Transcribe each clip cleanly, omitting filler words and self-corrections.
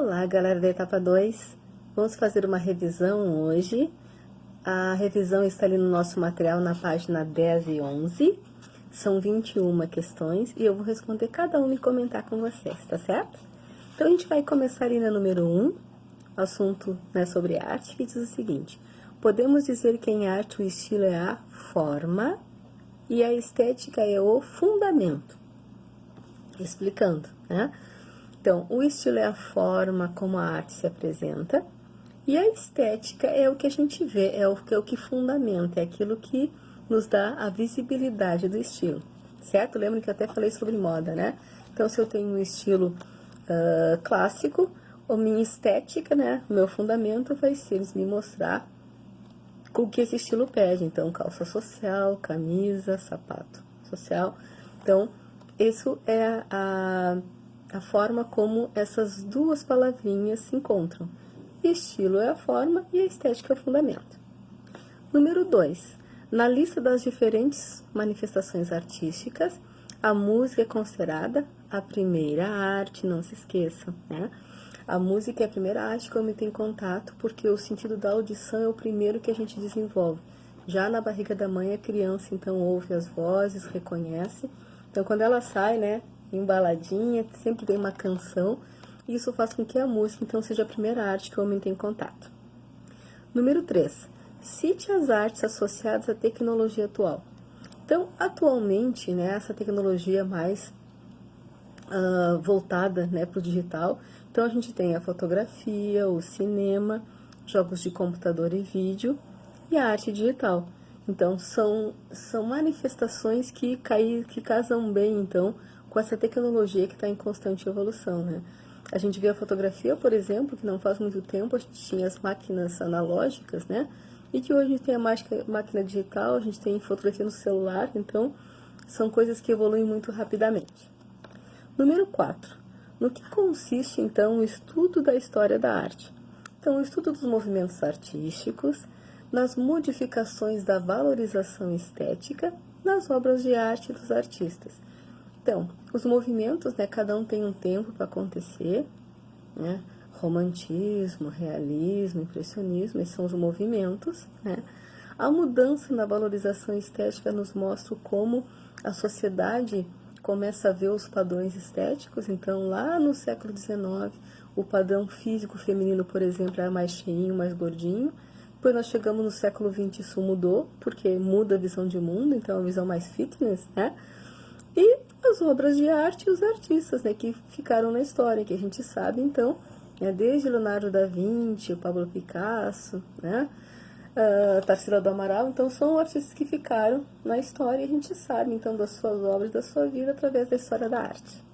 Olá, galera da etapa 2. Vamos fazer uma revisão hoje. A revisão está ali no nosso material na página 10 e 11. São 21 questões e eu vou responder cada uma e comentar com vocês, tá certo? Então, a gente vai começar ali na número 1, assunto, né, sobre arte, que diz o seguinte: podemos dizer que em arte o estilo é a forma e a estética é o fundamento. Explicando, né? Então, o estilo é a forma como a arte se apresenta, e a estética é o que a gente vê, é o que fundamenta, é aquilo que nos dá a visibilidade do estilo, certo? Lembra que eu até falei sobre moda, né? Então, se eu tenho um estilo clássico, a minha estética, né, o meu fundamento vai ser me mostrar o que esse estilo pede. Então, calça social, camisa, sapato social. Então, isso é a forma como essas duas palavrinhas se encontram. Estilo é a forma e a estética é o fundamento. Número 2. Na lista das diferentes manifestações artísticas, a música é considerada a primeira arte, não se esqueçam, né? A música é a primeira arte que o homem tem contato, porque o sentido da audição é o primeiro que a gente desenvolve. Já na barriga da mãe, a criança, então, ouve as vozes, reconhece. Então, quando ela sai, né, embaladinha, sempre tem uma canção, e isso faz com que a música, então, seja a primeira arte que o homem tem contato. Número 3. Cite as artes associadas à tecnologia atual. Então, atualmente, né, essa tecnologia mais voltada, né, para o digital. Então, a gente tem a fotografia, o cinema, jogos de computador e vídeo e a arte digital. Então, são manifestações que casam bem, então, com essa tecnologia que está em constante evolução, né? A gente vê a fotografia, por exemplo, que não faz muito tempo a gente tinha as máquinas analógicas, né? E que hoje a gente tem a máquina digital, a gente tem fotografia no celular, então, são coisas que evoluem muito rapidamente. Número 4. No que consiste, então, o estudo da história da arte? Então, o estudo dos movimentos artísticos, nas modificações da valorização estética, nas obras de arte dos artistas. Então, os movimentos, né, cada um tem um tempo para acontecer, né? Romantismo, realismo, impressionismo, esses são os movimentos, né? A mudança na valorização estética nos mostra como a sociedade começa a ver os padrões estéticos. Então, lá no século XIX, o padrão físico feminino, por exemplo, era mais cheinho, mais gordinho. Depois nós chegamos no século XX, isso mudou, porque muda a visão de mundo, então é uma visão mais fitness, né? E as obras de arte e os artistas, né, que ficaram na história, que a gente sabe, então, né, desde Leonardo da Vinci, o Pablo Picasso, né, Tarsila do Amaral, então são artistas que ficaram na história e a gente sabe, então, das suas obras, da sua vida, através da história da arte.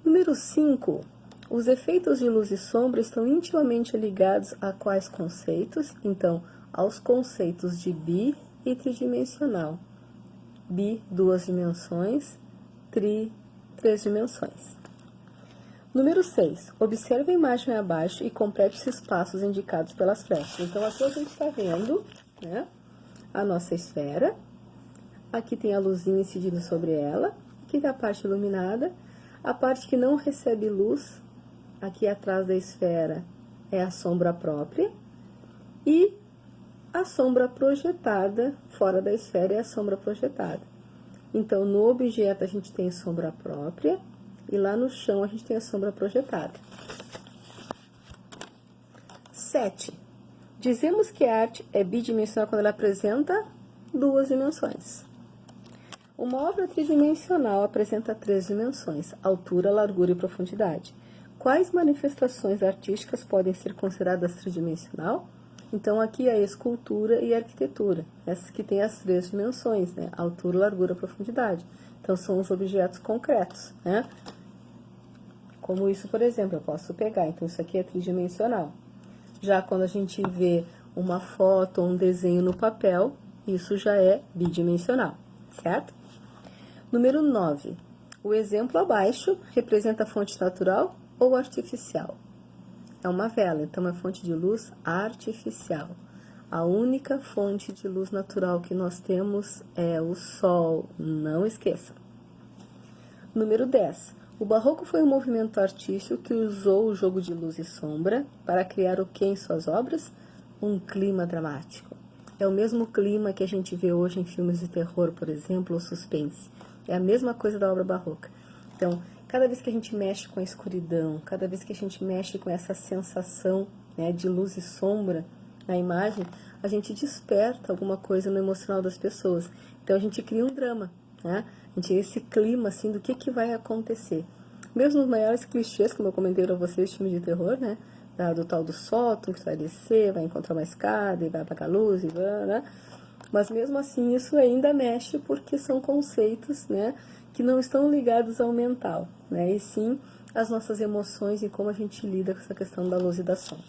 Número 5. Os efeitos de luz e sombra estão intimamente ligados a quais conceitos? Então, aos conceitos de bi e tridimensional. Bi, 2 dimensões, tri, 3 dimensões. Número 6. Observe a imagem abaixo e complete os espaços indicados pelas flechas. Então, aqui a gente está vendo, né, a nossa esfera. Aqui tem a luzinha incidindo sobre ela. Aqui tem a parte iluminada. A parte que não recebe luz, aqui atrás da esfera, é a sombra própria. E a sombra projetada fora da esfera é a sombra projetada. Então, no objeto a gente tem sombra própria. E lá no chão a gente tem a sombra projetada. 7. Dizemos que a arte é bidimensional quando ela apresenta 2 dimensões. Uma obra tridimensional apresenta 3 dimensões: altura, largura e profundidade. Quais manifestações artísticas podem ser consideradas tridimensional? Então, aqui a escultura e a arquitetura, essas que têm as 3 dimensões, né? Altura, largura, profundidade. Então, são os objetos concretos, né? Como isso, por exemplo, eu posso pegar. Então, isso aqui é tridimensional. Já quando a gente vê uma foto ou um desenho no papel, isso já é bidimensional, certo? Número 9. O exemplo abaixo representa a fonte natural ou artificial? É uma vela, então é fonte de luz artificial. A única fonte de luz natural que nós temos é o sol, não esqueçam. Número 10. O barroco foi um movimento artístico que usou o jogo de luz e sombra para criar o que em suas obras? Um clima dramático. É o mesmo clima que a gente vê hoje em filmes de terror, por exemplo, ou suspense. É a mesma coisa da obra barroca. Então, cada vez que a gente mexe com a escuridão, cada vez que a gente mexe com essa sensação, né, de luz e sombra na imagem, a gente desperta alguma coisa no emocional das pessoas. Então, a gente cria um drama, né? A gente cria esse clima, assim, do que vai acontecer. Mesmo nos maiores clichês, como eu comentei para vocês, filme de terror, né? Do tal do sótão, que vai descer, vai encontrar uma escada e vai apagar a luz, e vai, né? Mas mesmo assim, isso ainda mexe porque são conceitos, né, que não estão ligados ao mental, né? E sim às nossas emoções e como a gente lida com essa questão da luz e da sombra.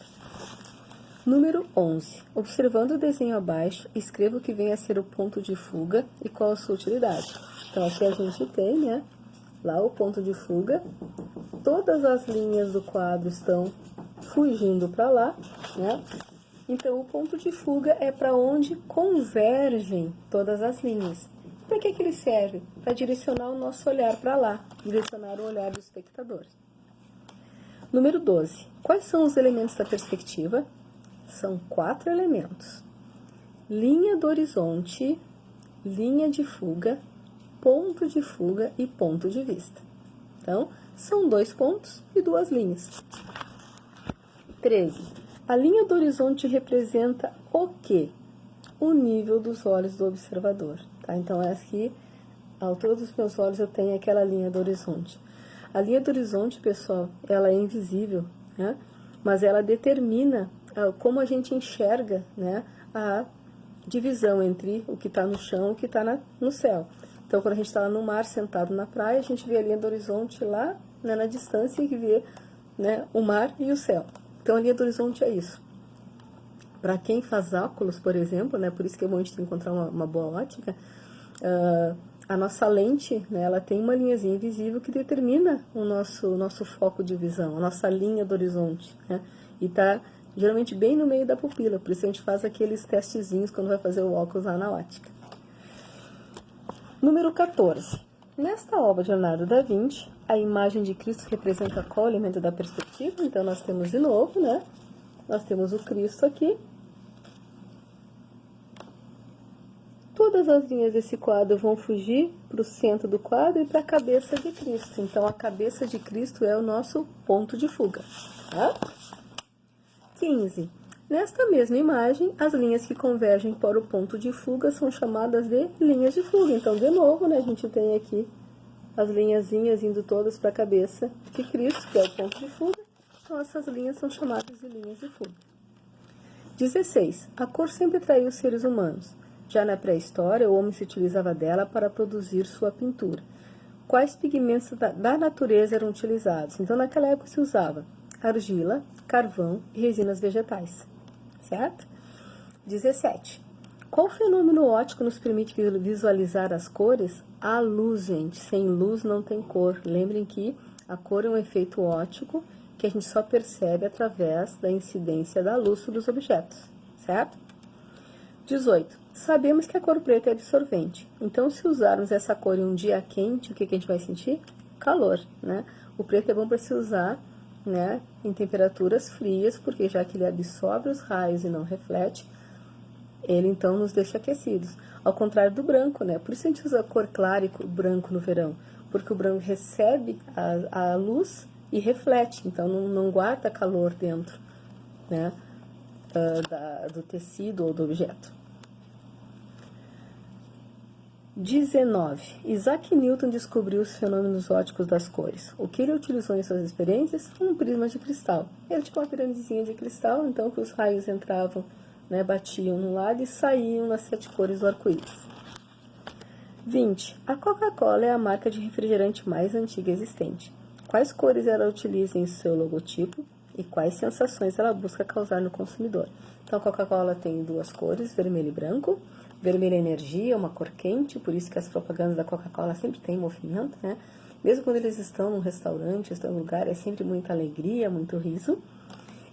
Número 11. Observando o desenho abaixo, escreva o que vem a ser o ponto de fuga e qual a sua utilidade. Então, aqui a gente tem, né, lá o ponto de fuga. Todas as linhas do quadro estão fugindo para lá, né? Então, o ponto de fuga é para onde convergem todas as linhas. Para que ele serve? Para direcionar o nosso olhar para lá, direcionar o olhar do espectador. Número 12. Quais são os elementos da perspectiva? São 4 elementos. Linha do horizonte, linha de fuga, ponto de fuga e ponto de vista. Então, são 2 pontos e 2 linhas. 13. A linha do horizonte representa o quê? O nível dos olhos do observador. Tá? Então, aqui, à altura dos meus olhos, eu tenho aquela linha do horizonte. A linha do horizonte, pessoal, ela é invisível, né? Mas ela determina como a gente enxerga, né, a divisão entre o que está no chão e o que está no céu. Então, quando a gente está lá no mar, sentado na praia, a gente vê a linha do horizonte lá, né, na distância, e vê, né, o mar e o céu. Então, a linha do horizonte é isso. Para quem faz óculos, por exemplo, né, por isso que é bom a gente encontrar uma boa ótica, a nossa lente, né, ela tem uma linhazinha invisível que determina o nosso foco de visão, a nossa linha do horizonte, né, e está geralmente bem no meio da pupila, por isso a gente faz aqueles testezinhos quando vai fazer o óculos lá na ótica. Número 14. Nesta obra de Leonardo da Vinci, a imagem de Cristo representa qual elemento da perspectiva? Então, nós temos de novo, né? Nós temos o Cristo aqui. Todas as linhas desse quadro vão fugir para o centro do quadro e para a cabeça de Cristo. Então, a cabeça de Cristo é o nosso ponto de fuga. Tá? 15. Nesta mesma imagem, as linhas que convergem para o ponto de fuga são chamadas de linhas de fuga. Então, de novo, né, a gente tem aqui as linhazinhas indo todas para a cabeça de Cristo, que é o ponto de fuga. Então, essas linhas são chamadas de linhas de fuga. 16. A cor sempre atraiu os seres humanos. Já na pré-história, o homem se utilizava dela para produzir sua pintura. Quais pigmentos da natureza eram utilizados? Então, naquela época se usava argila, carvão e resinas vegetais, certo? 17. Qual fenômeno óptico nos permite visualizar as cores? A luz, gente. Sem luz não tem cor. Lembrem que a cor é um efeito óptico que a gente só percebe através da incidência da luz sobre os objetos, certo? 18. Sabemos que a cor preta é absorvente. Então, se usarmos essa cor em um dia quente, o que a gente vai sentir? Calor, né? O preto é bom para se usar, né, em temperaturas frias, porque já que ele absorve os raios e não reflete, ele então nos deixa aquecidos. Ao contrário do branco, né? Por isso a gente usa a cor clara e branco no verão, porque o branco recebe a luz e reflete, então não guarda calor dentro, né, do tecido ou do objeto. 19. Isaac Newton descobriu os fenômenos ópticos das cores. O que ele utilizou em suas experiências? Um prisma de cristal. Ele tinha uma piramidezinha de cristal, então que os raios entravam, né, batiam no lado e saíam nas 7 cores do arco-íris. 20. A Coca-Cola é a marca de refrigerante mais antiga existente. Quais cores ela utiliza em seu logotipo e quais sensações ela busca causar no consumidor? Então, a Coca-Cola tem 2 cores, vermelho e branco. Vermelho é energia, uma cor quente, por isso que as propagandas da Coca-Cola sempre têm movimento, né? Mesmo quando eles estão num restaurante, estão em um lugar, é sempre muita alegria, muito riso.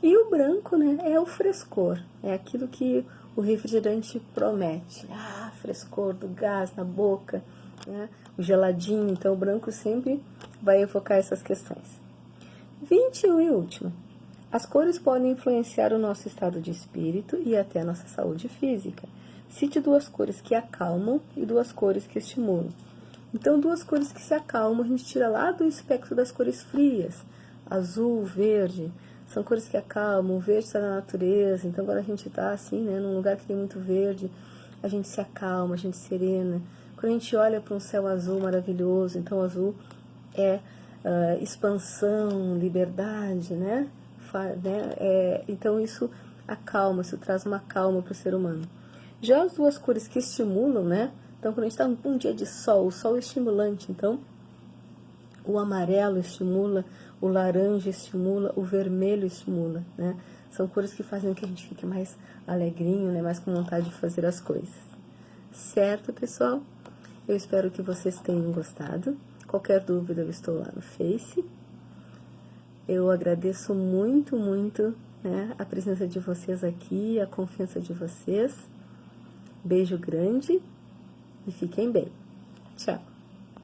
E o branco, né, é o frescor, é aquilo que o refrigerante promete. Ah, frescor do gás na boca, né? o geladinho, então o branco sempre vai evocar essas questões. 21 e último. As cores podem influenciar o nosso estado de espírito e até a nossa saúde física. Cite duas cores que acalmam e duas cores que estimulam. Então, duas cores que se acalmam, a gente tira lá do espectro das cores frias. Azul, verde, são cores que acalmam. O verde está na natureza, então quando a gente está assim, né, num lugar que tem muito verde, a gente se acalma, a gente serena. Quando a gente olha para um céu azul maravilhoso, então azul é expansão, liberdade, né? Então isso acalma, isso traz uma calma para o ser humano. Já as duas cores que estimulam, né? Então quando a gente está num dia de sol, o sol é estimulante, então o amarelo estimula, o laranja estimula, o vermelho estimula, né? São cores que fazem com que a gente fique mais alegrinho, né? Mais com vontade de fazer as coisas. Certo, pessoal? Eu espero que vocês tenham gostado. Qualquer dúvida, eu estou lá no Face. Eu agradeço muito, muito, né, a presença de vocês aqui, a confiança de vocês. Beijo grande e fiquem bem. Tchau!